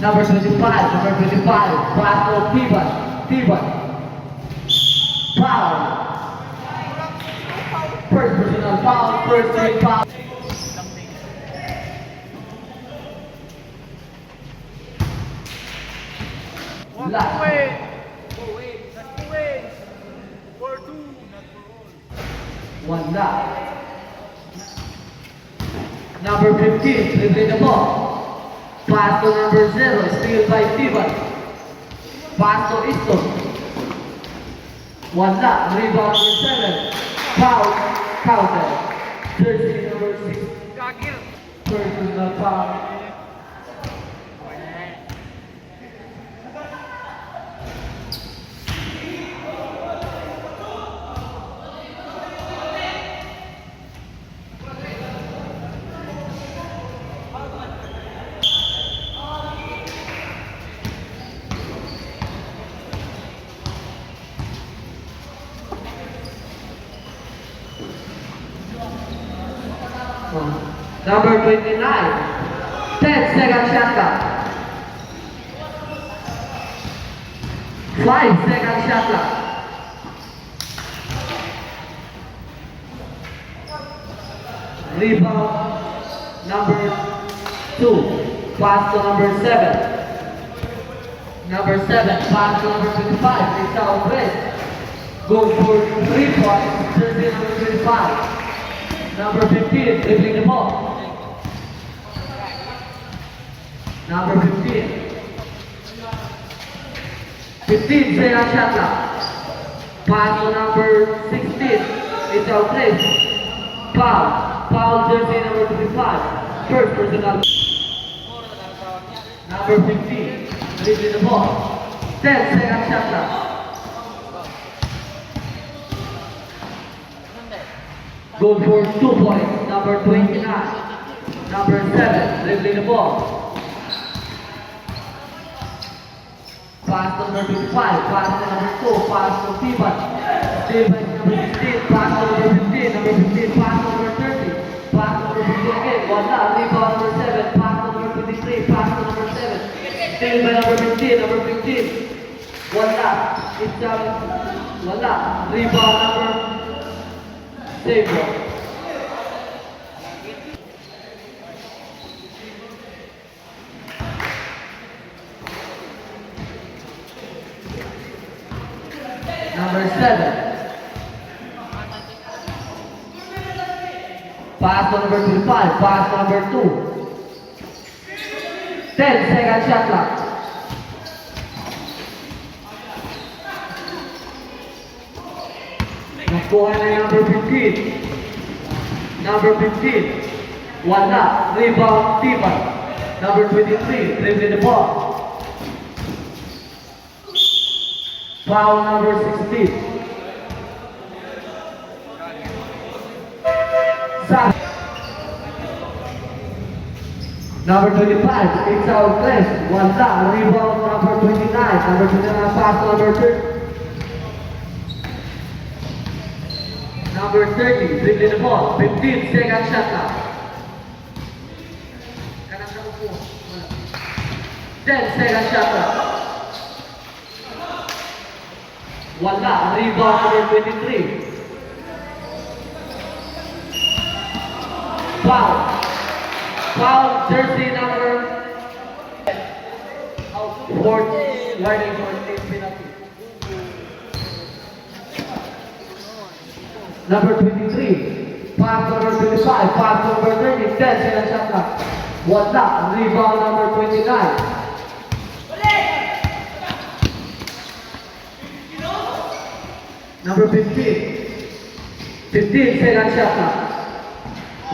Number 25, number 25, Pastor Tiban. Tiban. Foul. First personal foul, first team foul. Last. One lap. Number 15, dribbling the ball. Pass to number 0, steal by Tiban. Pass to Easton. One lap, rebound number 7. Foul, counter. Jersey number 6. Personal foul. Number 29, 10-second shot clock. 5-second shot clock. Rebound number 2, pass to number 7. Number 7, pass to number 25, it's out press. Goes for 3 points, jersey number 25. Number 15, dribbling the ball. Number 15. 15-second shot clock. Pass to number 16. It's out place. Foul. Foul jersey number 25. First personal. Number 15, dribbling the ball. 10-second shot clock. Goal for 2 points, number 29. Number 7, dribbling the ball. Pass to number 25, pass to number 2, pass to Tiban. Steal by number 16, pass to number 15, number 15, pass to number 30. Pass to number 15 again, one lap, rebound number 7, pass to number 23, pass to number 7. Steal by number 15, number 15. One lap, it's one lap, rebound number save ball. Number 7. Pass to number 25, pass to number 2. 10-second shot clock. Nakuha na number 15. Number 15. One lap. Rebound, Tiban. Number 23. Dribbling the ball. Foul number 16. Sam. Number 25. It's out place. One lap. Rebound number 29. Number 29. Pass to number 30. Number 30, dribbling the ball, 15-second shot clock. 10-second shot clock. Wala, rebound number 23. Foul. Foul, jersey number 14, warning for team penalty. Number 23, pass number 25, pass number 30, 10-second shot clock. One lap, rebound number 29. Number 15, 15-second shot clock.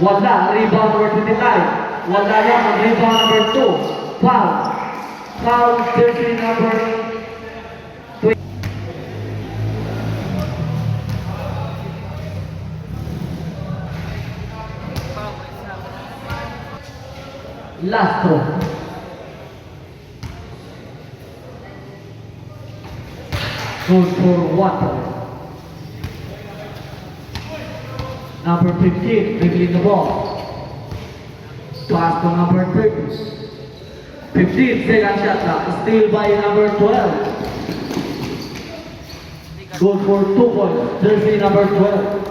One lap, rebound number 29. One lap, rebound number 2. Foul. Foul, jersey number 20. Lastro. Goes for water. Number 15, dribbling the ball. Pass to number 30. 15, second shot clock. Steal by number 12. Good for 2 points. Jersey number 12.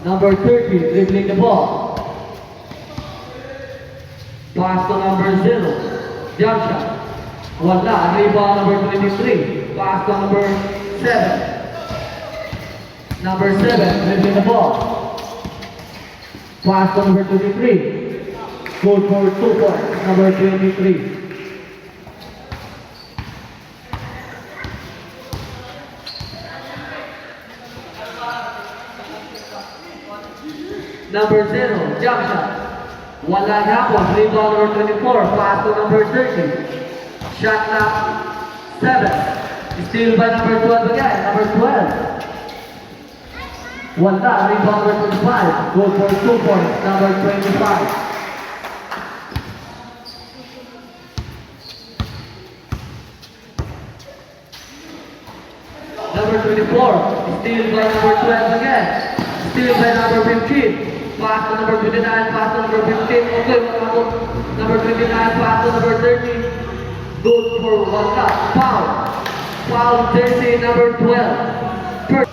Number 30, dribbling the ball. Pass to number 0. Jump shot. Wala. Rebound number 23. Pass to number 7. Number 7, dribbling the ball. Pass to number 23. Good for 2 points. Number 23. Number 0, jump shot. Wala hapon. Rebound number 24. Pass to number 30. Shot clock 7. Steal by number 12 again. Number 12. Wala. Rebound number 25. Good for 2 points. Number 25. Number 24. Steal by number 12 again. Steal by number 15. Pass to number 29, pass to number 15. Okay, number 29, pass to number 30. Good for 1 shot. Foul. Foul jersey number 12. First.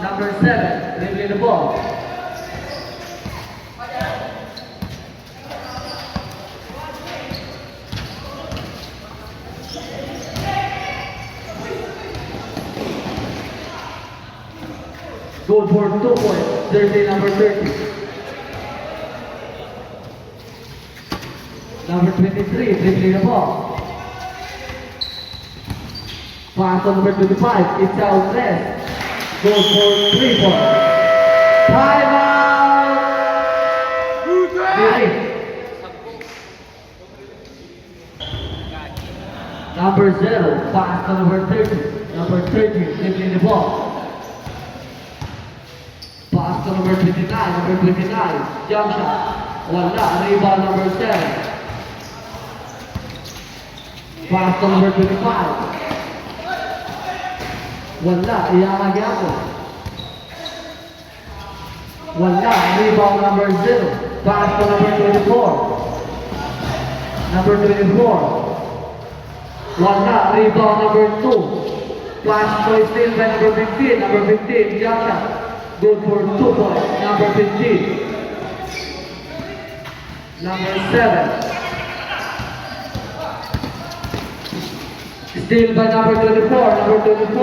Number 7, dribbling the ball. Good for 2 points. Jersey number 30. Number 23, dribbling the ball. Pass on number 25. It's out left. Good for 3 points. Time out! Number 0, pass on number 30. Number 30, dribbling the ball. Pass to number 29, number 29, jump shot. Wala, rebound number 7. Pass to number 25. Wala, iyan ako. Wala, rebound number 0. Pass to number 24. Number 24. Wala, rebound number 2. Pass to steal by number 15. Number 15, jump shot. Good for 2 points. Number 15. Number 7. Steal by number 24. Number 24.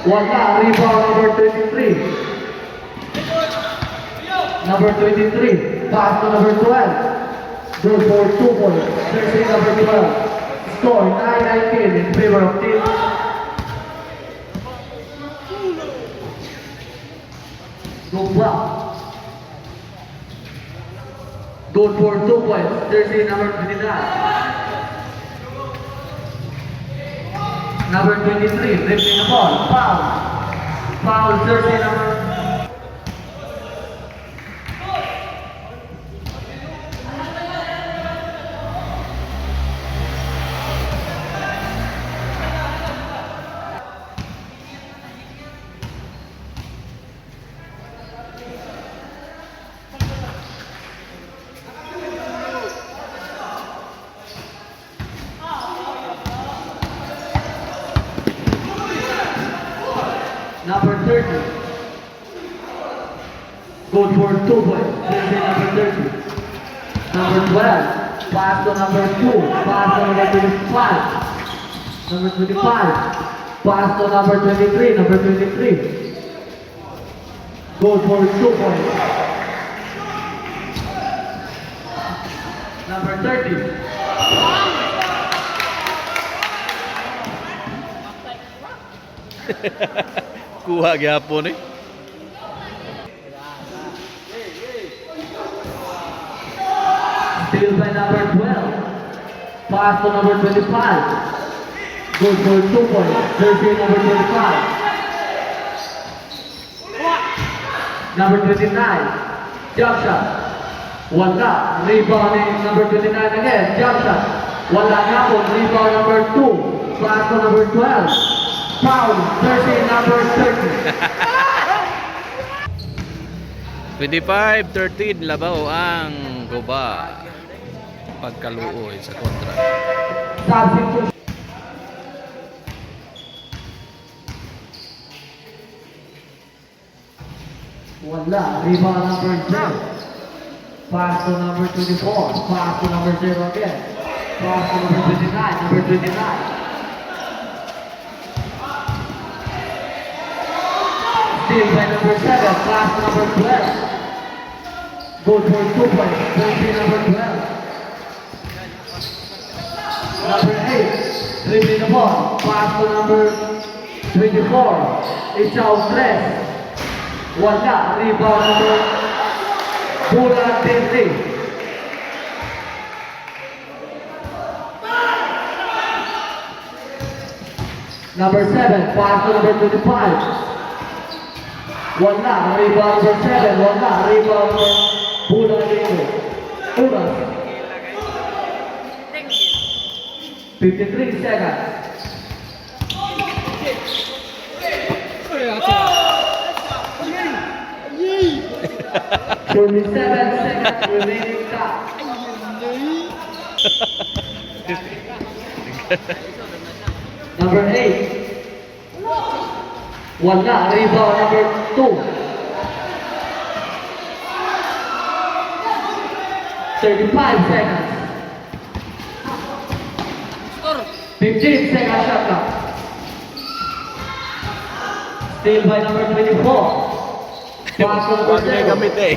Wala. Rebound number 23. Number 23. Pass to number 12. Good for 2 points. Jersey number 12. Score 9-19 in favor of team. Go well. Good for 2 points. Jersey number 29. Number 23, dribbling the ball. Foul. Foul, jersey number. Number 30. Good for 2 points. Jersey number 30. Number 12. Pass to number 2. Pass to number 25. Number 25. Pass to number 23. Number 23. Good for 2 points. Number 30. Kuha gyapon eh. Steal by number 12. Pass to number 25. Good for 2 points. Jersey number 25. Number 29. Jump shot. Wala. Rebounding number 29 again. Jump shot. Wala na po. Rebound number 2. Pass to number 12. Foul. Jersey number 30. 25-13 labaw ang Guba. Pagkaluoy sa kontra. Substitution. Wala. Rebound number 0. Pass to number 24. Pass to number 0 again. Pass to number 29. Number 29. Steal by number 7. Pass to number 12. Good for 2 points. Jersey number 12. Number 8. Dribbling the ball. Pass to number 24. It's out 3. Wala. Rebound number Bula Dente. Number 7. Pass to number 25. Wala. Rebound number 7. Wala. Rebound number Bula Dente. Unas. 53 seconds. 27 seconds remaining time. Number 8. Wala. Rebound number 2. 35 seconds. 15 seconds shot clock. Steal by number 24. Pass to number Huwag niya 0. gamit eh.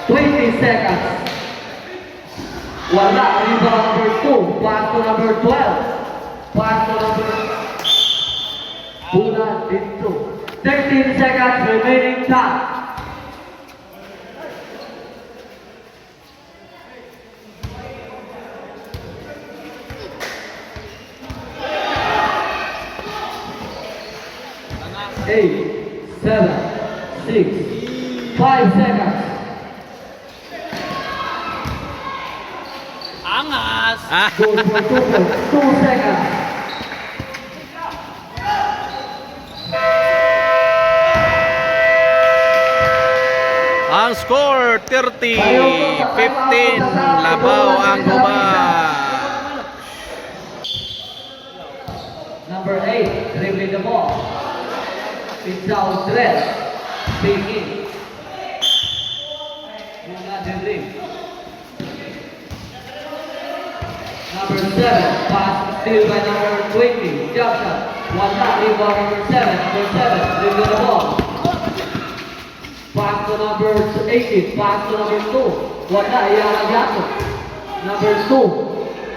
20 seconds. Wala. Rebound number 2. Pass to number 12. Pass to number Bula dito. 13 seconds remaining time. Eight, 7, 6, 5 seconds. Angas! Ah, Goal for 2 points. 2 seconds. ang score 30-15 labaw ang Guba. Number 8, dribbling the ball. It's out dress. Speaking. Muna dribbling. Number 7, pass steal by number 20. Jump shot. One shot, rebound number 7. Number 7, dribbling the ball. Pass to number 18. Pass to number 2. Wala, Iyala Jackson. Number 2,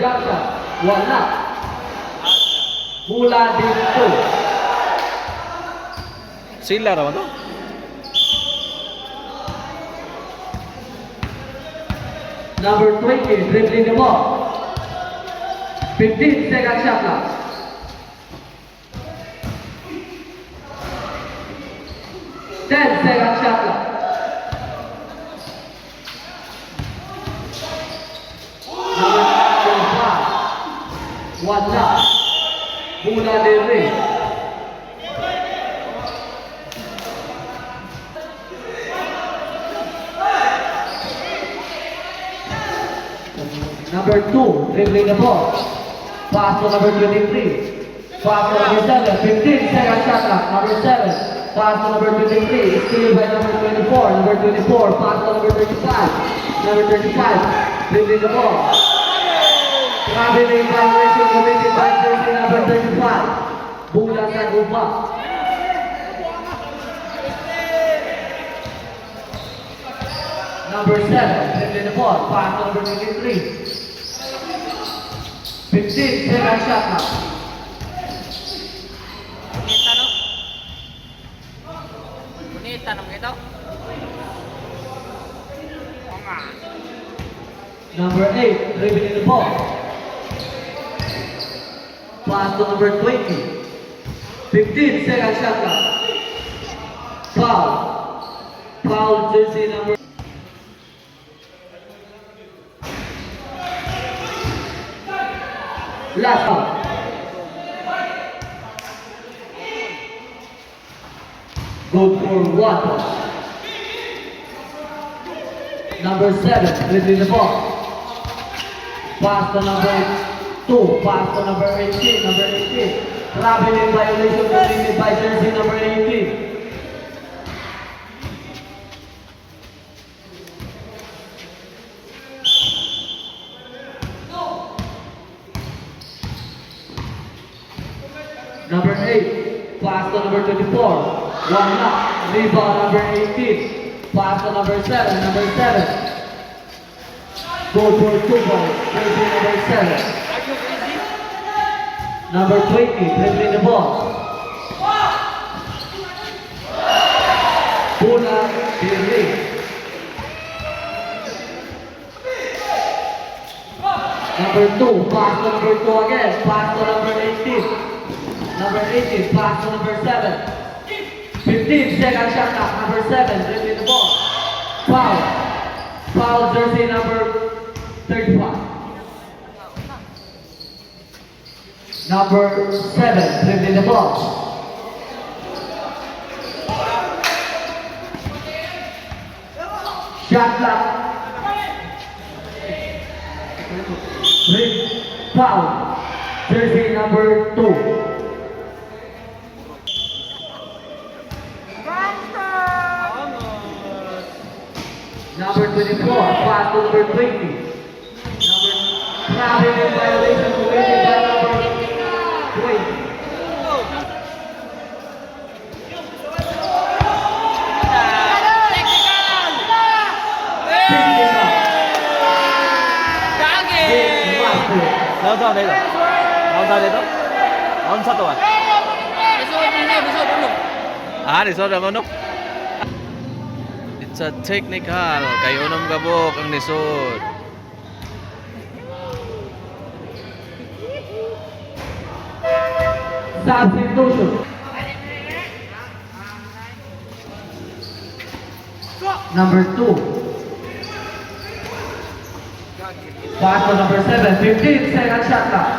jump shot. Wala. Mula dito. Sila raw to? Number 20, dribbling the ball. 15 second shot clock. Ten second shot clock. Number 5. Wala. Mula dito. Number 2, dribbling the ball. Pass to number 23. Pass to number 7. 15 second shot clock. Number 7. Pass to number 23. Steal by number 24. Number 24. Pass to number 35. Number 35. Dribbling the ball. Traveling violation committed by jersey number 35. Bula sa Guba. Number 7, dribbling the ball. Pass to number 23. 15 second shot now. Punita no? Punita no ito? Oo nga. Number 8, dribbling the ball. Pass to number 20. 15 second shot now. Foul. Foul jersey number Last foul. Good for 1. Number 7, dribbling the ball. Pass to number 2. Pass to number 18. Number 18. Traveling violation committed by jersey number 18. Number 8, pass to number 24. One knock, rebound number 18. Pass to number 7, number 7. Go for 2 points, jersey number 7. Number 20, dribbling the ball. Puna Birli. Number 2, pass to number 2 again. Pass to number 18. Number 18, pass to number 7. 15, second shot clock, number 7, dribbling the ball. Foul. Foul jersey number 35. Number 7, dribbling the ball. Shot clock. Foul. Jersey number 2. Number 24, pass to number 20. Number traveling violation committed by number 20. Down dito. Down dito. On sa tuwan. Nisod ang ano? It's a technical. Kayo nang gabok ang nisod. Substitution. Number 2. Pass to number 7. 15 second shot clock.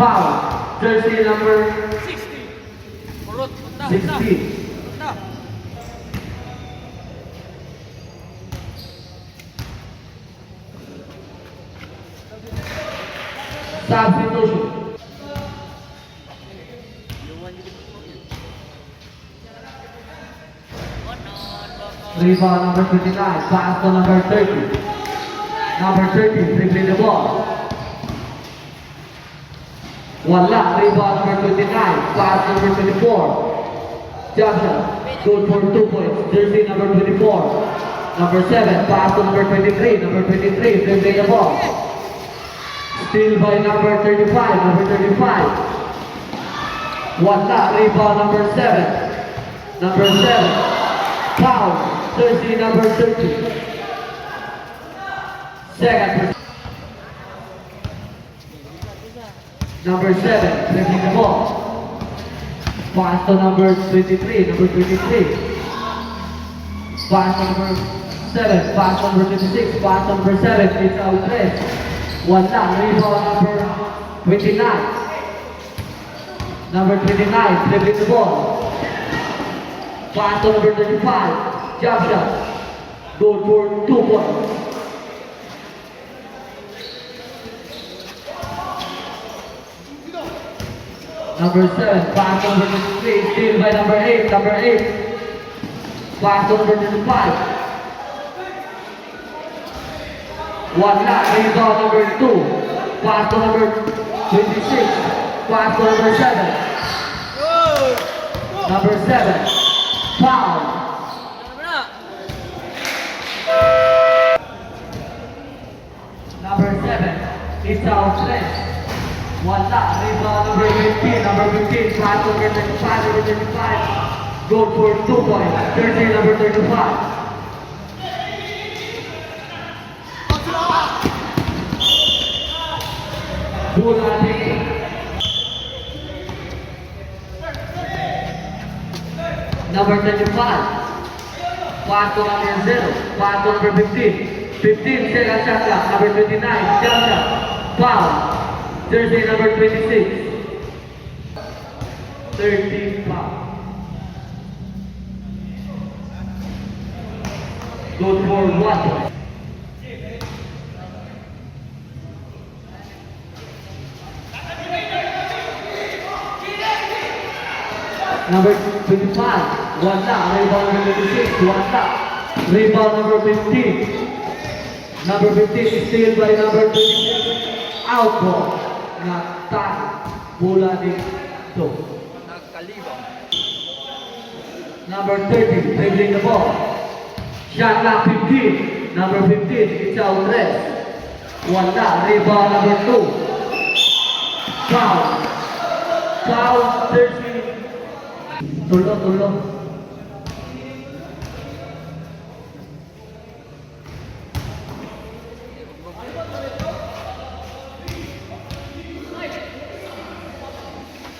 Foul. Jersey number 16. Substitution. Rebound number 29, pass to number 30. Number 30, dribbling the ball. Wala, rebound number 29, pass number 24. Jump shot, good for 2 points, jersey number 24. Number 7, pass to number 23. Number 23, dribbling the ball. Steal by number 35, number 35. Wala, rebound number 7. Number 7, foul. Jersey number 30. Second. Number 7, dribbling the ball. Pass to number 23, number 23. Pass to number 7, pass to number 26, pass to number 7, it's out tres. One down, rebound number 29. Number 29, dribbling the ball. Pass to number 35. Jump shot. Good for 2 points. Number 7, pass number 23, steal by number 8. Number 8. Pass to number 25. One lap, rebound number 2. Pass to number 26. Pass to number 7. Number 7. Foul. Number 7, it's out tres. One lap, rebound number 15, number 15, pass number 35, number 35. Go for 2 points, jersey number 35. Number 35, pass to number 0, pass to number 15. 15 second shot clock. Number 29, jump shot. Foul. Jersey number 26. 13 foul. Good for 1 point. Number 25, 1 down. Rebound number 26, 1 down. Rebound number 15. Number 15 is steal by number 26. Out ball. Nagtan. Bola dito. Nagkalibang. Number 30, dribbling the ball. Shot clock 15. Number 15, it's Aldres. 1 down. Rebound number 2. Foul. Foul 30. Tulong.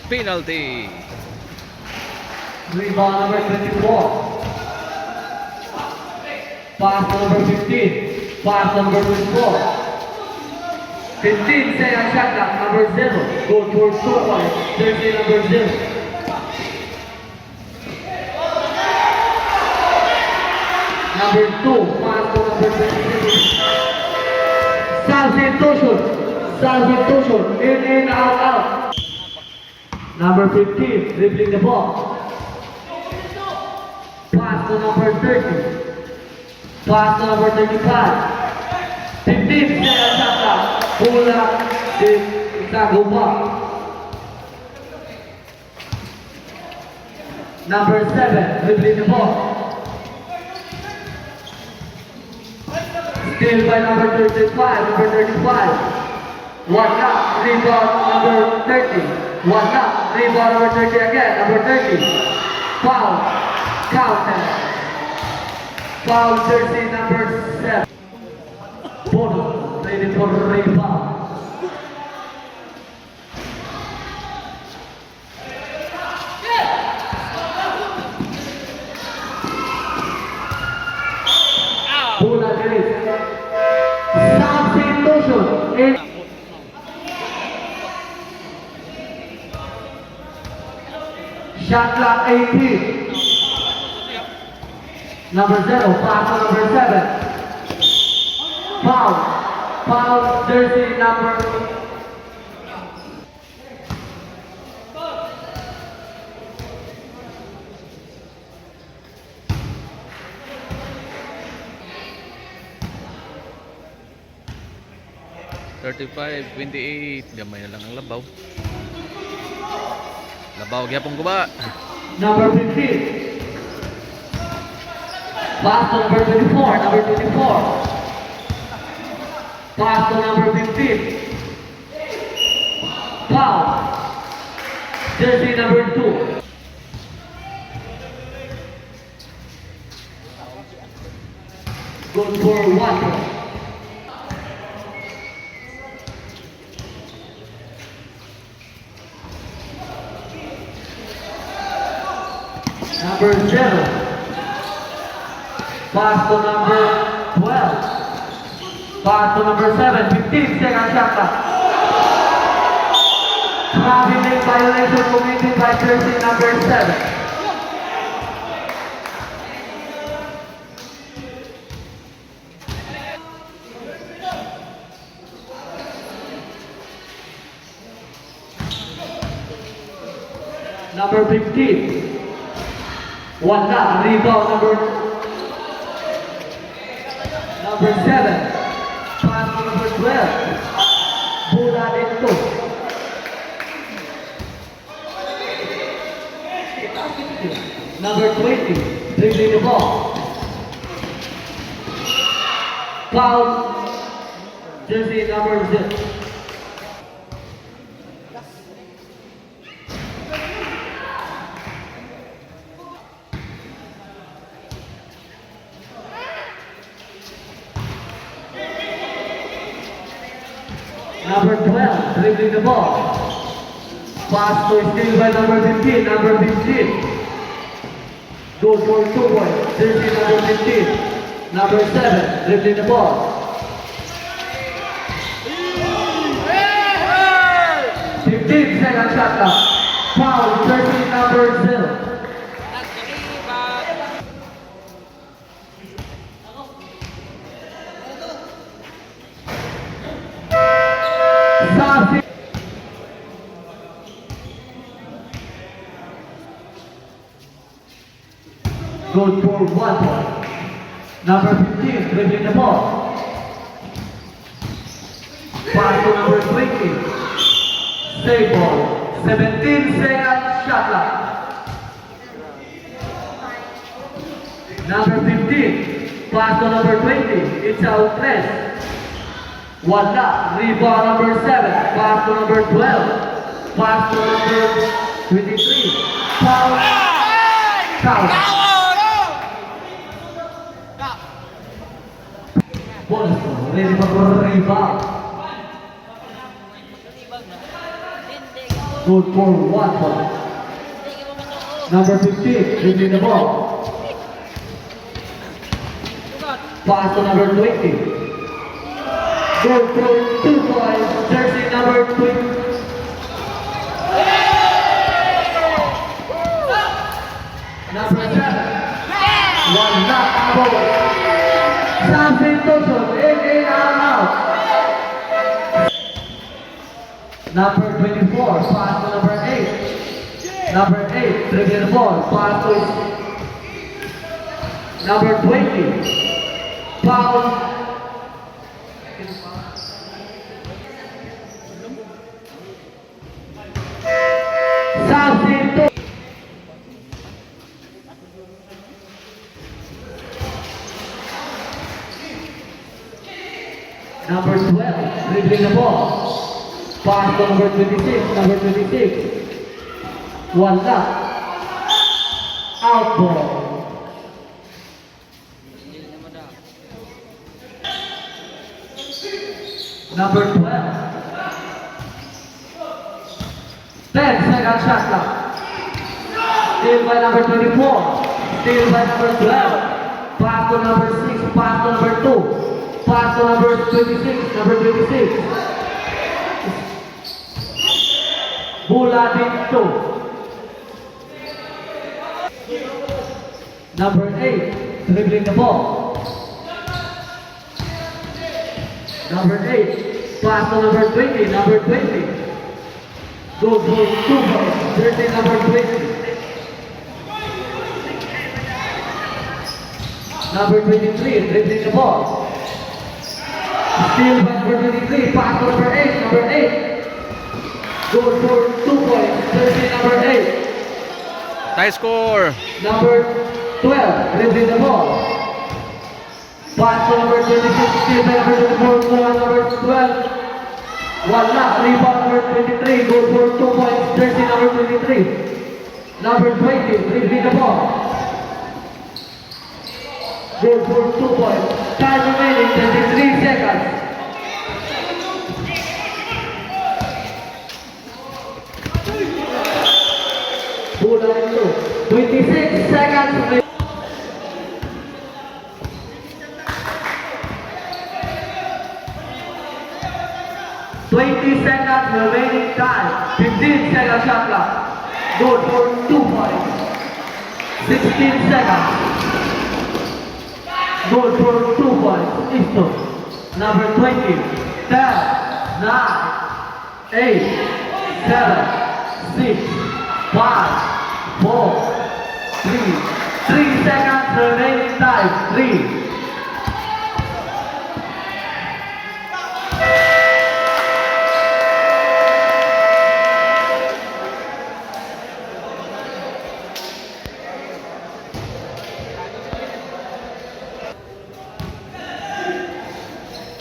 Penalty. Rebound number 24. Pass number 15. Pass number 24. 15 second shot clock, number 0. Go towards 2 points. Jersey number 0. Number 2, pass to number 26. Substitution. In, out. Number 15, dribbling the ball. Pass to number 30. Pass to number 35. 15 second shot clock. Bola di Saguma. Number 7, dribbling the ball. Steal by number 35, number 35. 1 up, rebound number 30. 1 up, rebound number 30 again, number 30. Foul, counted. Foul jersey number 7. Bonus, ready for rebound. Bola release. Substitution. Shot clock 18. Number 0, pass to number 7. Foul, jersey number 35-28. Gamay na lang ang labaw. Labaw, gyapon ko ba? number 15. Pass to number 24, number 24. Pass to number 15. Foul. Jersey number 2. Good for 1. Number 0. Pass to number 12. Pass to number 7. 15 second shot clock. Traveling violation committed by jersey number 7. Number 15. 1 down, rebound number 7. Pass to number 12. Bola dito. Number 20, dribbling the ball. Foul, jersey number 0. Number 12, dribbling the ball. Pass to steal by number 15, number 15. Goes for 2 points, jersey number 15. Number 7, dribbling the ball. 15 second shot clock. Foul, jersey number 0. Nag-rebound. Safi. Good for 1 point. Number 15, dribbling the ball. Pass to number 20. Save ball. 17 seconds shot clock. Number 15, pass to number 20. It's outless. One up. Rebound number 7. Pass to number 12. Pass to number 23. Foul. Foul. Bonus ball. Ready for rebound. Good for 1 point. Number 15, dribbling the ball. Pass to number 20. Good for 2 points. Jersey number 20. Number 7. One knock ball. Something total. In, out. Number 24, pass to number 8. Number 8, dribbling the ball, pass to number 20. Foul. Something total. Number 12, dribbling the ball. Pass to number 26, number 26. One lap. Out ball. Number 12. 10 second shot clock. Steal by number 24. Steal by number 12. Pass to number 6, pass to number 2. Pass to number 26, number 26. Bola dito. Number 8, dribbling the ball. Number 8, pass to number 20, number 20. Go, 2 balls, jersey number 20. Number 23, dribbling the ball. Steal by number 23, pass to number 8, number 8. Go for 2 points, jersey number 8. Tie score. Number 12, dribbling the ball. Pass to number 26, steal by number 24, go on number 12. One knock, rebound number 23, go for 2 points, jersey number 23. Number 20, dribbling the ball. Go for 2 points. Time remaining, 23 seconds. Bola itu 26 seconds. 20 seconds remaining time. 15 seconds shot clock. Good for 2 points. 16 seconds. Good for 2 points. Isto. Number 20. 10, 9, 8, 7, 6, 5, 4, 3. 3 seconds remaining time. 3.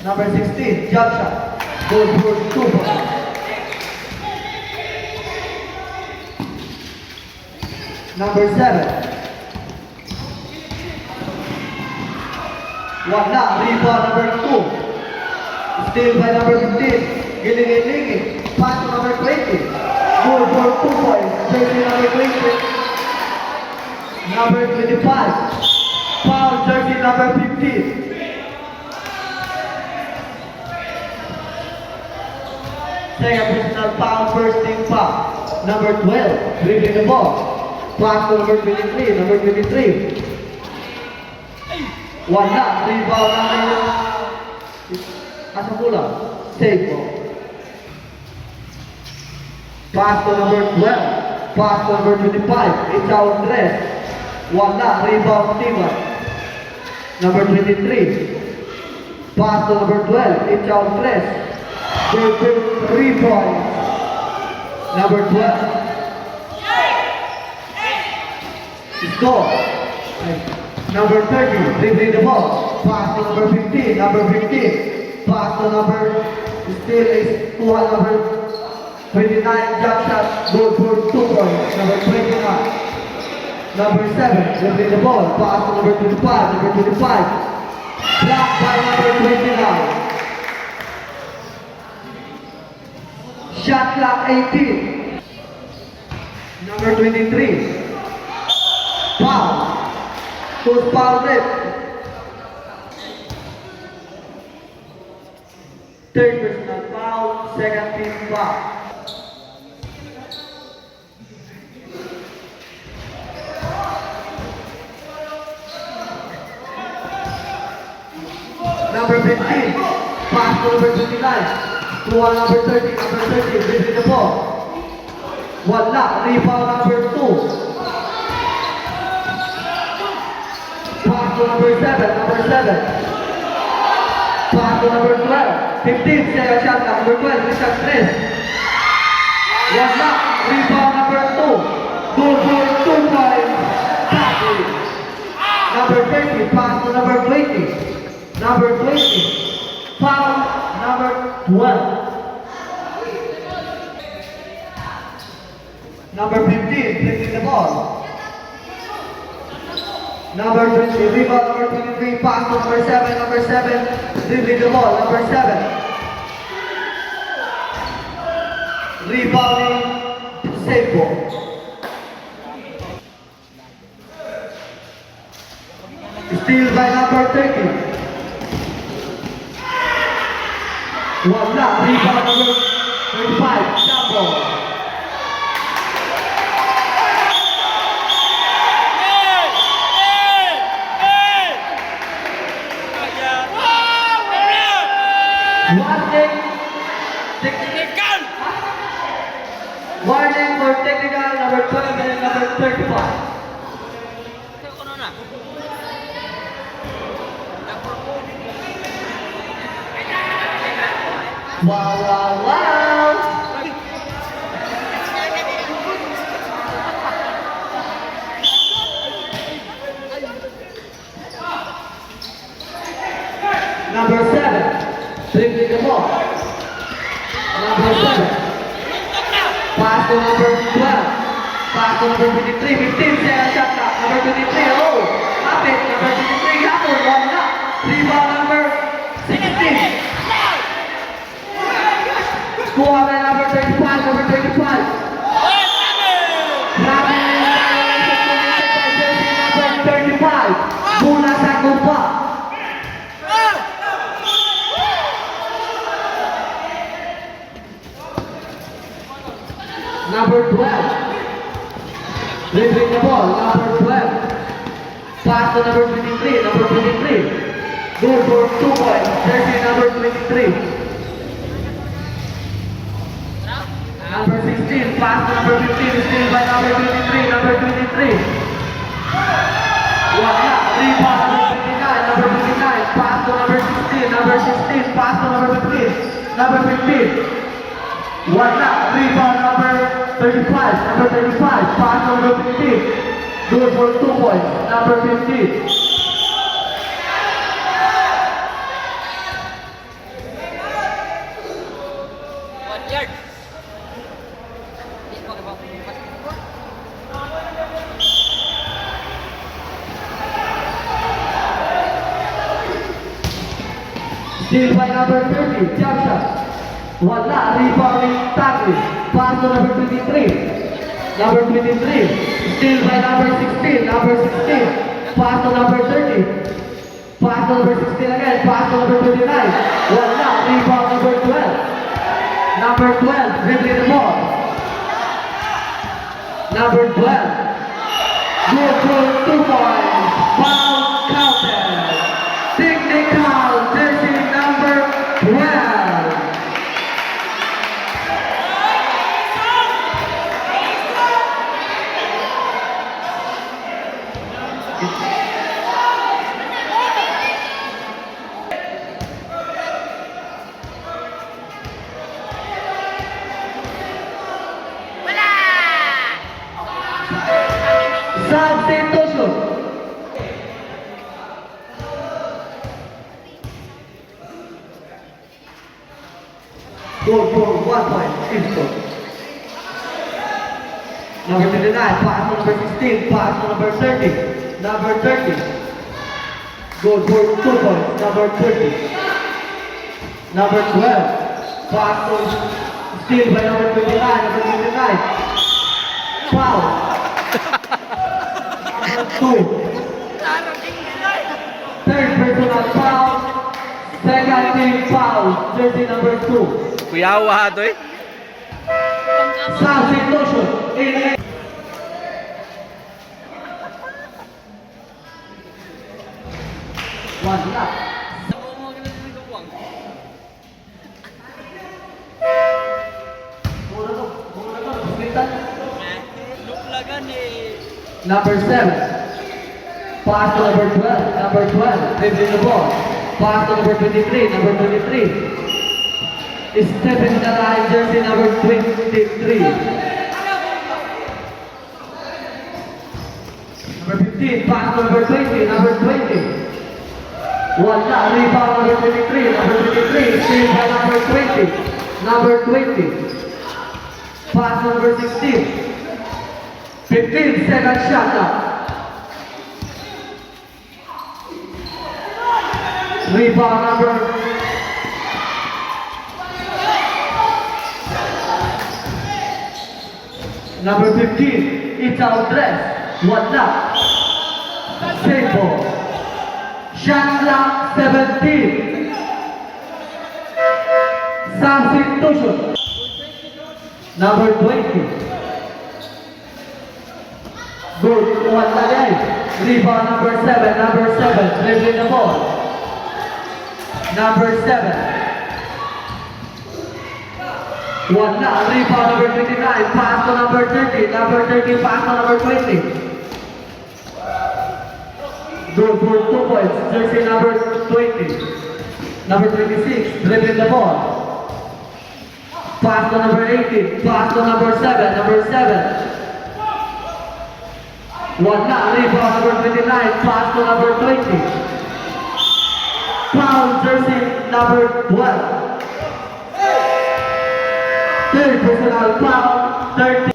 Number 16, jump shot. Good for 2 points. Number 7. One knock, rebound number 2. Steal by number 15. Giling. Pass to number 20. Good for 2 points. Jersey number 20. Number 25. Foul jersey number 15. Second personal foul, first team foul. Number 12, dribbling the ball. Pass to number 23, number 23. Wala, rebound number... Asa kulang? Save ball. Pass to number 12. Pass to number 25. It's out dress. Wala, rebound Timan. Number 23. Pass to number 12. It's out dress. 3 points. Number 12. Score. Number 30. Dribbling the ball. Pass to number 15. Number 15. Pass to number... Still is number 29. Jump shot. Good for 2 points. Number 29. Number 7. Dribbling the ball. Pass to number 25. Number 25. Blocked by number 29. Shot clock 18. Number 23. Foul. Who's fouled it? Third personal foul, second team foul. Number 15. Pass to number 29. To number 30, number 30, dribbling the ball. Wala, rebound number 2. Pass to number 7, number 7. Pass to number 12. 15, second shot, number 12, Richard Tres. Wala, rebound number 2. Goal for 2 points. Tackle. Number 30, pass to number 20. Number 20. Foul number 12. Number 15, dribbling the ball. Number 20, rebound number 23, pass to number 7, number 7, dribbling the ball, number 7. Rebounding, save ball. Steal by number 30. Wala, rebound number 35, jump ball. Warning for technical number 12 and number 35. Wow, wow, wow! Number 7, dribbling the ball. Number 7. Pass to number 12. Pass to number 23. 15, second shot clock. Number 23, oh! Kapit. Number 23, yapon. Wala. Rebound number 16. Kuha by number 35. Number 35. Grabe na yung number 35. Mula sa gupa. Number 12. Dribbling the ball. Number 12. Pass to number 23. Number 23. Good for 2 points. Jersey number 23. Number 16. Pass to number 15. Steal by number 23. Number 23. Wala. Rebound number 29. Number 29. Pass to number 16. Number 16. Pass to number 15. Number 15. Wala, rebound number 35, number 35, pass number 15, good for 2 points, number 15. Steal by number 30, jump shot. Wala, rebounding tackle. Pass to number 23. Number 23. Steal by number 16. Number 16. Pass to number 30. Pass to number 16 again. Pass to number 29. Wala, rebound number 12. Number 12, dribbling the ball. Number 12. Good for 2 points. Foul counted. Technical, jersey number 12. Substitution. Goal for 1 point. Houston. Number 29, pass to number 16, pass to number 30. Number 30. Goal for 2 points. Number 30. Number 12. Pass to steal by number 29. Number 29. Foul. Number 2. Third personal foul. Second team foul. Jersey number 2. Kuya Awa to eh. Substitution. One lap. Number 7. Pass to number 12. Number 12. Dribbling the ball. Pass to number 23. Number 23. Step in the line. Jersey number 23. Number 15. Pass to number 20. Number 20. One lap. Rebound number 23. Number 23. Steal by number 20. Number 20. Pass to number 16. 15 second shot now. Rebound number number 15. It's out dress. One lap. Save ball. Shot clock 17. Substitution. Number 20. Good. One again. Rebound number 7. Number 7. Dribbling the ball. Number 7. One now. Rebound number 29. Pass to number 30. Number 30. Pass to number 20. Good for 2 points. Jersey number 20. Number 26. Dribbling the ball. Pass to number 18. Pass to number 7. Number 7. One now, rebound number 29, pass to number 20. Foul jersey number 12. Third personal foul, 30.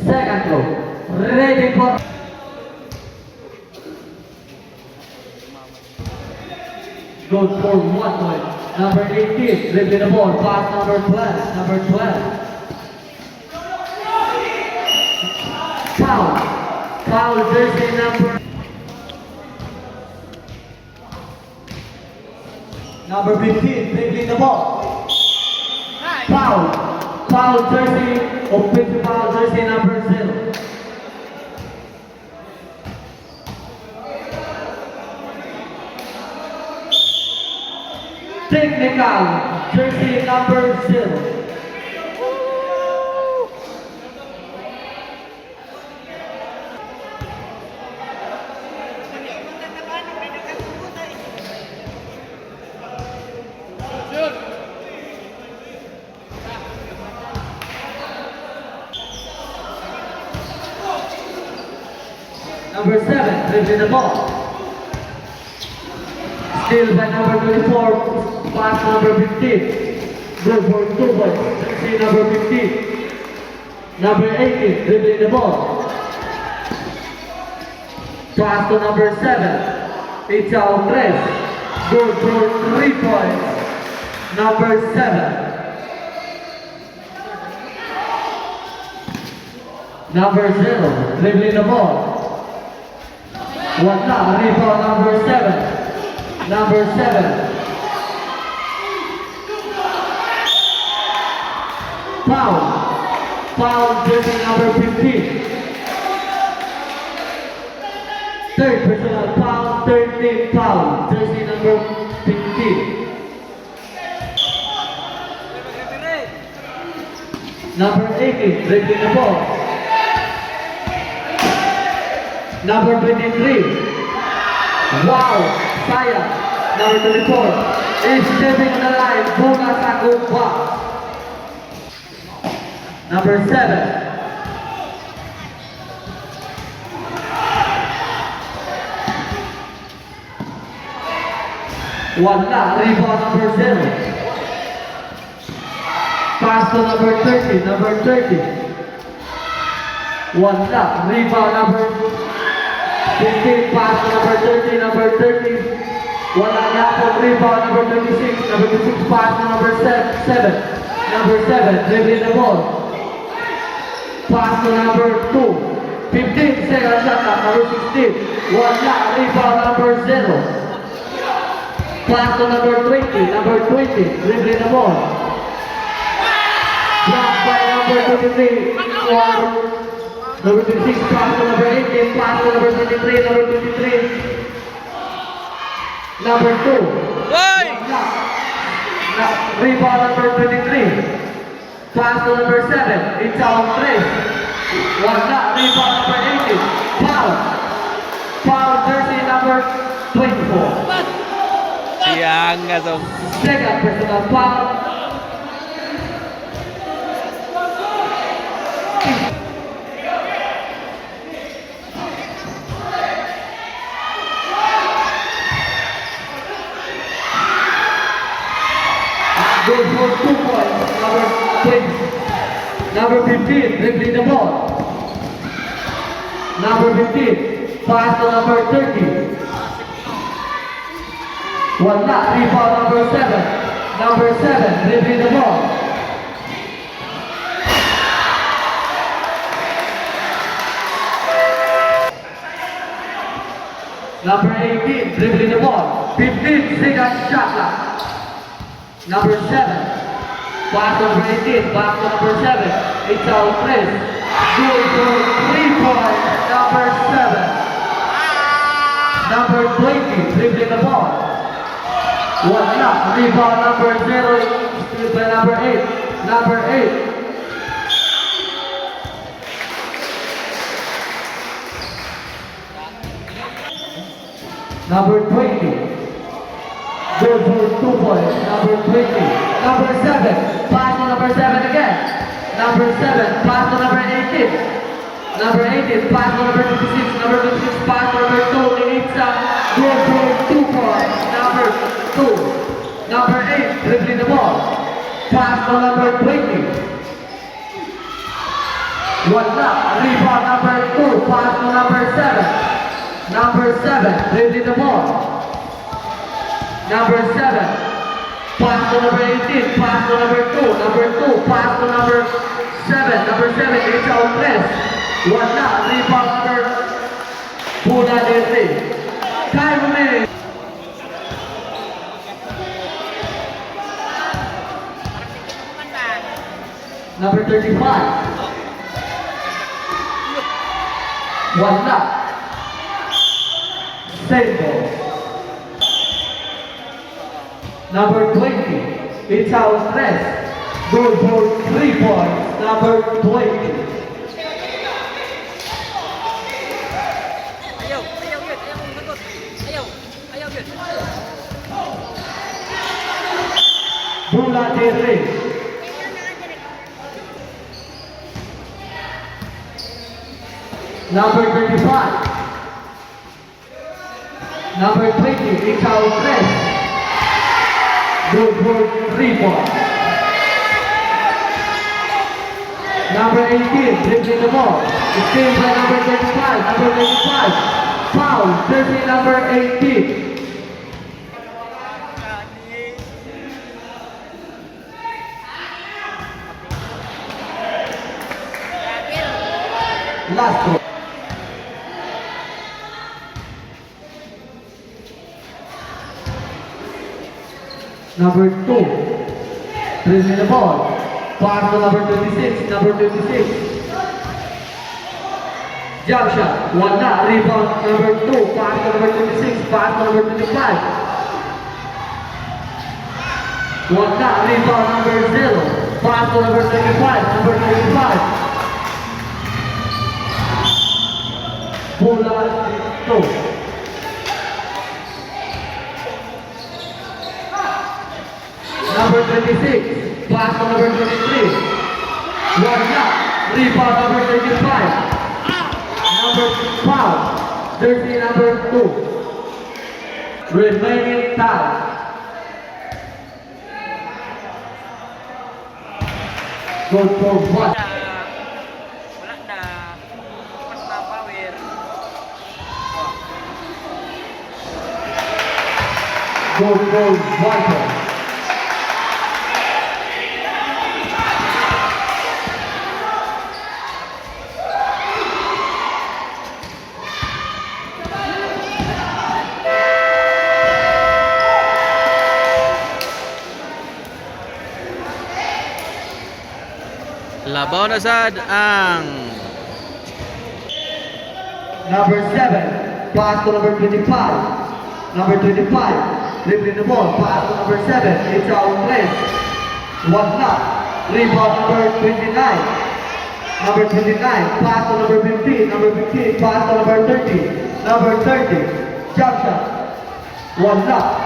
Second row, ready for... Good for 1 point. Number 18, dribbling the ball, pass number 12. Number 12. Foul. Foul jersey number 15, dribbling the ball. Foul. Foul jersey, offensive foul jersey number 0. Technical jersey number 0. Number 7, dribbling the ball. Steal by number 24, pass number 15. Good for 2 points. Jersey number 15. Number 18, dribbling the ball. Pass to number 7. It's out dress. Good for 3 points. Number 7. Number 0, dribbling the ball. One now, rebound number 7. Number 7. foul. Foul, jersey number 15. Third personal foul, 13 foul, jersey number 15. Number 18, dribbling the ball. Number 23. Wow, Saya. Number 24. Is stepping on the line, Bunga Sakuba. Number 7. Wala, rebound number 0. Pass to number 30, number 30. Wala, rebound number 15, pass to number 30, number 30. Wala nga po, rebound number 26, number 26, pass to number 7. Number 7, dribbling the ball. Pass to number 2. 15 seconds shot clock, number 16. Wala, rebound number 0. Pass to number 20, dribbling the ball. Blocked by number 23, or number 26, pass to number 18, pass to number 23, number 23. Number 2. Hoy! Rebound number 23. Pass to number 7, it's out 3. Wala, rebound number 18. Foul. Foul, jersey number 24. Siang nga so. Second personal foul. Good for 2 points. Number 20. Number 15, dribbling the ball. Number 15, pass to number 30. Wala, rebound number 7. Number 7, dribbling the ball. Number 18, dribbling the ball. 15 seconds shot clock. Number 7, pass to number 18, back to number 7. It's out 3. Good for 3 points. Number 7. Number 20, dribbling the ball. Wala, rebound number 0, still by number 8. Number 8. Number 20. Good for 2 points. Number 20. Number 7. Pass to number 7 again. Number 7. Pass to number 18. Number 18. Pass to number 26. Number 26. Pass to number 2. It's good for 2 points. Number 2. Number 8. Dribbling the ball. Pass to number 20. Wala. Rebound number 2. Pass to number 7. Number 7. Dribbling the ball. Number 7. Pass to number 18. Pass to number 2. Number 2. Pass to number 7. Number 7. It's out 3. Wala. Rebound number Puna Dete. Time remaining. Number 35. Wala. Same ball. Number 20. It's out 3. Good for 3 points. Number 20. Ayaw, ayaw yun. Ayaw mong sagot. Ayaw. Ayaw yun. Bula Dere. Number 35. Number 20, it's out 3. Good for 3 points. Number 18, dribbling the ball. It's saved by number 35. Number 35. Foul, jersey number 18. Last one. Number 2, dribbling the ball. Pass to number 26. Number 26. Jump shot. One na. Rebound number 2. Pass to number 26. Pass to number 25. One na. Rebound number 0. Pass to number 35. Number 35. Bola 2. Number 26. Pass to number 23. One shot. Rebound number 35. Number 5. Jersey number 2. Remaining time. Go for one. Wala na. Mas na power. Go for one. Labaw na sad ang Number 7, pass to number 25. Number 25, dribbling the ball, pass to number 7. It's out place. One knock. Rebound number 29. Number 29, pass to number 15. Number 15, pass to number 30. Number 30, jump shot. One knock.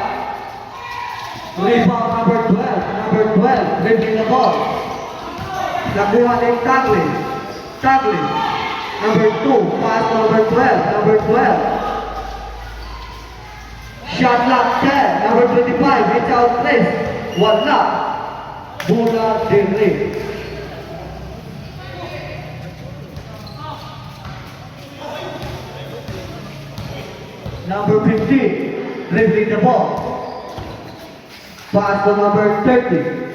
Rebound number 12. Number 12, dribbling the ball. Nakuha ng tackling. Tackling. Number 2, pass to number 12. Number 12. Shot clock 10. Number 25, it's out place. One knock. Bola Delray. Number 15, dribbling the ball. Pass to number 30.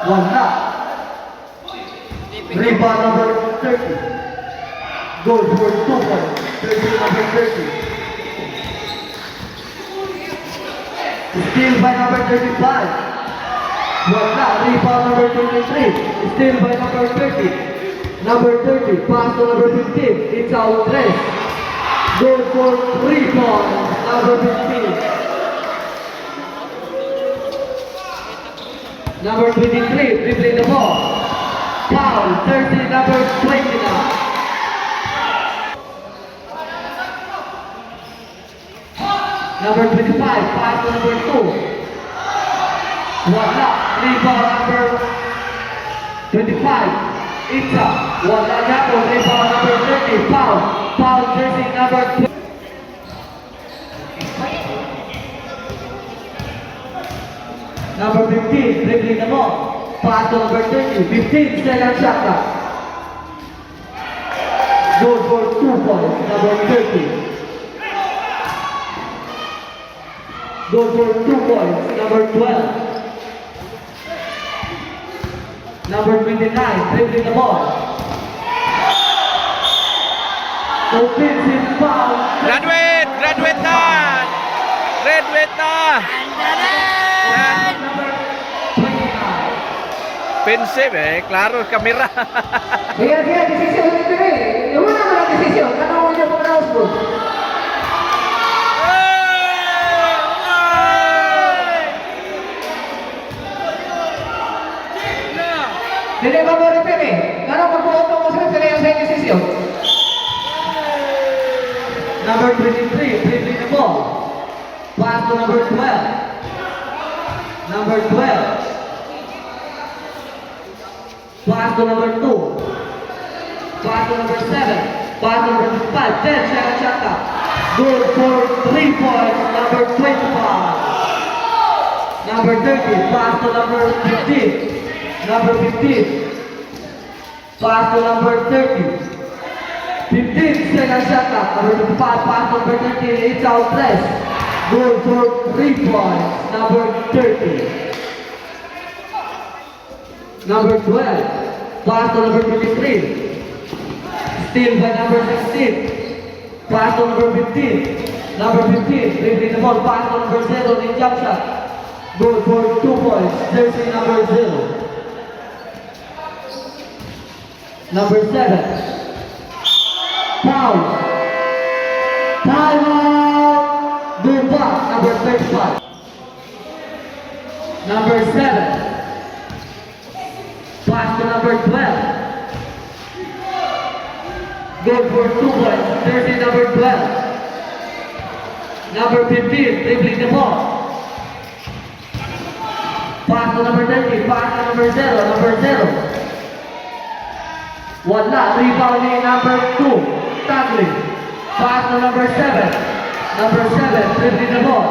One knock. Rebound number 30. Goal for 2 points. Jersey number 30. Steal by number 35. One knock. Rebound number 23. Steal by number 30. Number 30. Pass to number 15. It's out place. Goal for 3 points. Number 15. Number 23, dribbling the ball. Foul, 30, number 20 now. Number 25, pass to number 2. One up, rebound number 25. It's up. One up, rebound number 30. Foul, foul, jersey number 20. Number 15, dribbling the ball. Pass to number 30. 15, second shot clock. Goal for 2 points. Number 30. Goal for 2 points. Number 12. Number 29, dribbling the ball. Offensive foul. graduate! Graduate na! Graduate na! Number 29. Pensive eh, klaro kamera. Iya, desisyon dito eh. Yung una mo na desisyon. Ano mo yung pagkaos mo? Hindi ba mo repair eh? Ano magbuoto mo sa yung sa desisyon? Number 23, dribbling the ball. Pass to number 12. Number 12. Pass to number 2. Pass to number 7. Pass to number 5. 10, second shot clock. Goal for 3 points. Number 25. Number 30. Pass to number 15. Number 15. Pass to number 30. 15, second shot clock. Number 25. Pass to number 30. It's out place. Goal for 3 points. Number 30. Number 12. Pass to number 23. Steal by number 16. Pass to number 15. Number 15. Dribbling the ball. Pass to number 0. In jump shot. Good for 2 points. Jersey number 0. Number 7. Foul. Timeout. Good pass. Number 35. Number 7. Pass to number 12. Good for 2 points. Jersey number 12. Number 15, dribbling the ball. Pass to number 30, pass to number 0, number 0. Wala, rebounding number 2, tackling. Pass to number 7. Number 7, dribbling the ball.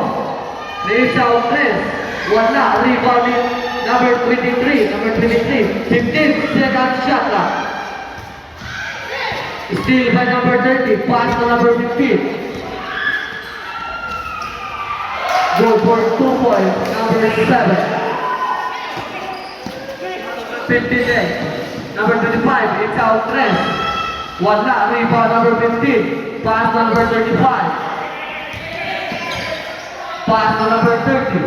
Reach out, press. Wala, rebounding number 23, number 23. 15-second shot clock. Steal by number 30, pass to number 15. Good for 2 points, number 7. 58. Number 25, it's out tres. Wala, rebound number 15. Pass to number 35. Pass to number 30.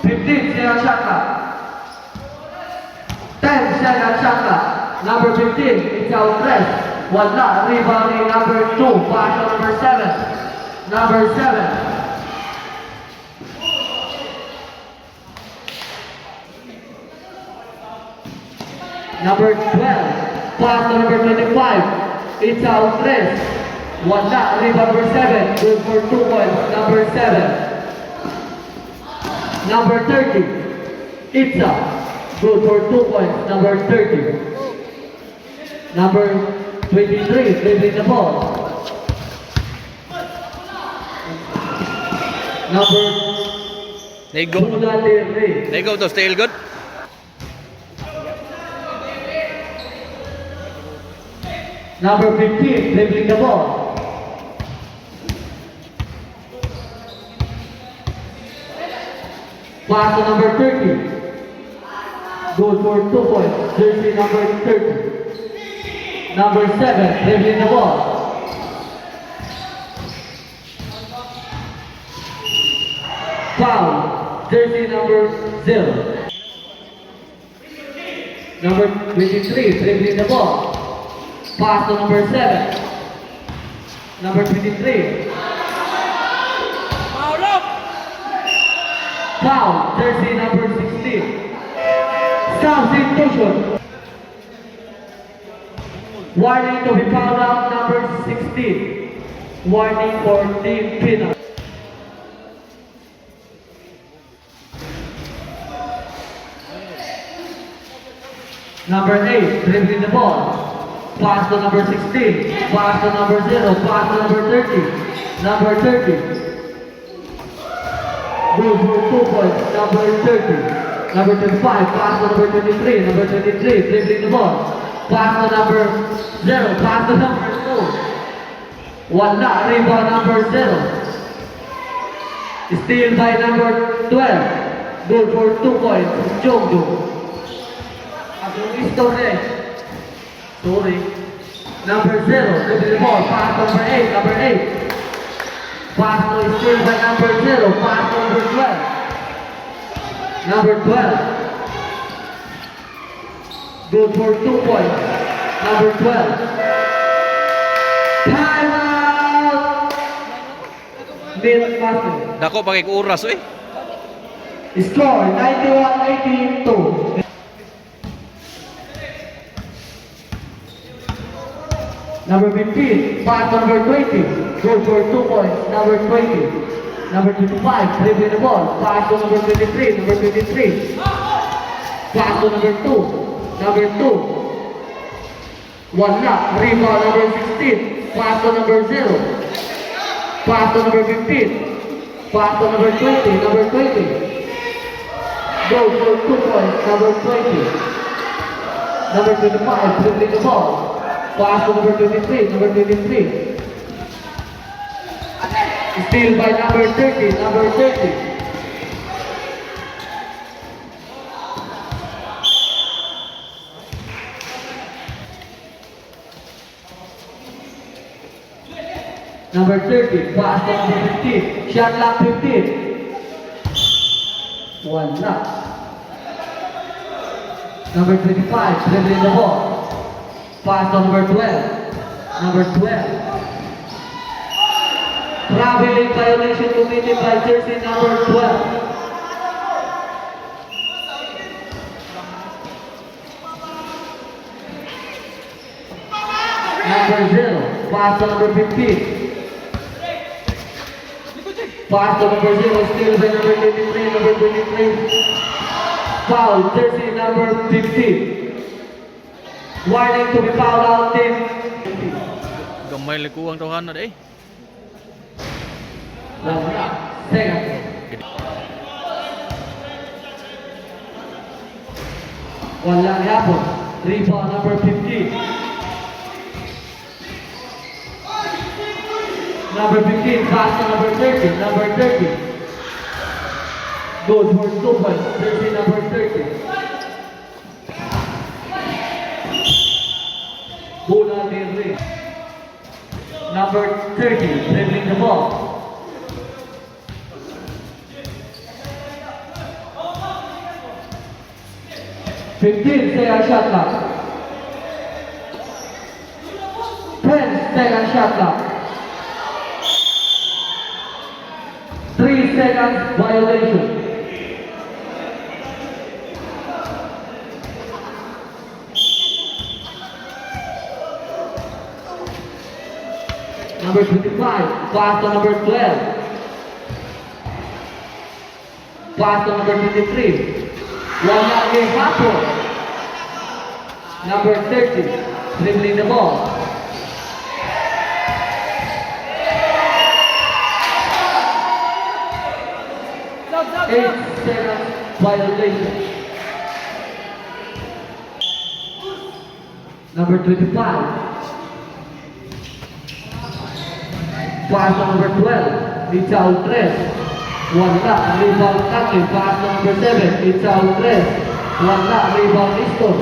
15, second shot clock. 10 second shot clock. Number 15, it's out tres. Wala, rebounding number 2. Pass to number 7. Number 7. Number 12. Pass to number 25. It's out tres. Wala, rebound number 7. Good for 2 points. Number 7. Number 30. It's out. Good for 2 points. Number 30. Number 23. Dribbling the ball. Number They go. Ray. They go to still good. Number 15, dribbling the ball. Pass to number 30. Good for 2 points. Jersey number 30. Number 7, dribbling the ball. Foul. Jersey number 0. Number 23, dribbling the ball. Pass to number 7. Number 23. Foul up! Foul. Jersey number 16. Substitution. Warning to be fouled out number 16. Warning for team penalty. Number 8, dribbling the ball. Pass to number 16. Pass to number 0. Pass to number 30. Number 30. Good for 2 points. Number 30. Number 25. Pass to number 23. Number 23. Dribbling the ball. Pass to number 0. Pass to number 2. Wala. Rebound number 0. Steal by number 12. Good for 2 points. Jongjo. Sorry. Number 0, dribbling the ball. Pass number 8, number 8. Pass to steal by number 0. Pass to number 12. Number 12. Good for 2 points. Number 12. Time out! Mid master. Dako pagay oras eh. Score 91-82. Number 15, pass number 20, good for 2 points, number 20. Number 25, dribbling the ball, pass to number 23, number 23. Pass to number 2, number 2. Wala, rebound number 16, pass to number 0. Pass to number 15, pass to number 20, number 20. Go for 2 points, number 20. Number 25, dribbling the ball. Pass to number 23, number 23. Steal by number 30, number 30. Number 30, pass to number 15. Shot clock 15. Wala. Number 25, dribbling the ball. Pass to number 12. Number 12. Traveling violation committed by jersey number 12. Number 0, pass to number 15. Pass to number 0, still by number 23, number 23. Foul, jersey number 15. Warning to be fouled out, team. Gamay likuang tawhan na day. Wala. Second. Wala yapon. Rebound number 15. Number 15, pass to number 30. Number 30. Good for 2 points. Jersey number 30. Bola del Rey. Number 30, dribbling the ball. Second shot clock. 10-second shot clock. 3 seconds violation. Number 25, pass to number 12. Pass to number 23. Wala kay Hapon. Number 30, dribbling the ball. Stop, stop, 8 stop. seconds violation. Number 25. Pass to number 12. It's out 3. Wala. Rebound Taki. Pass to number 7. It's out 3. Wala. Rebound Easton.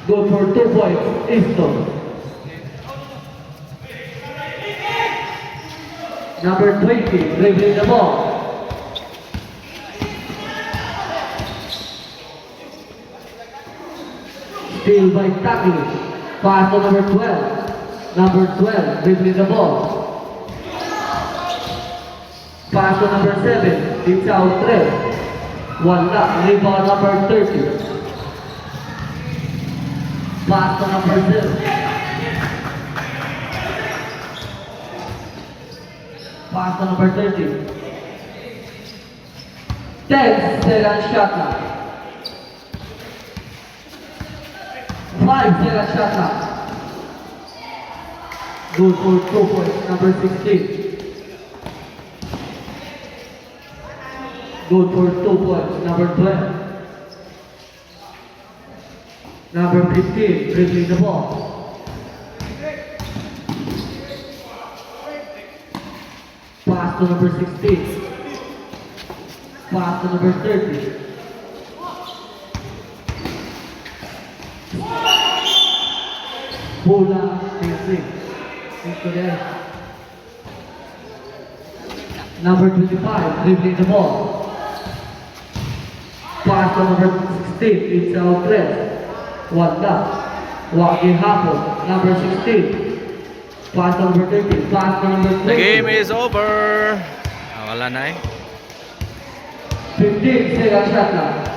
Good for 2 points. Easton. Number 20. Dribbling the ball. Steal by Taki. Pass to number 12. Number 12. Dribbling the ball. Pass to number 7. It's out 3. Wala. Rebound number 30. Pass to number 0. Pass to number 30. 10-second shot clock. 5-second shot clock. Good for 2 points. Number 16. Good for 2 points. Number 12. Number 15, dribbling the ball. Pass to number 16. Pass to number 30. Bola, dribbling. Into there. Number 25, dribbling the ball. Pass to number 16, it's out red. Wala. Walking Hapon. Number 16. Pass to number 30. Pass to number 20. The game is over. Wala na eh. 15 seconds shot clock.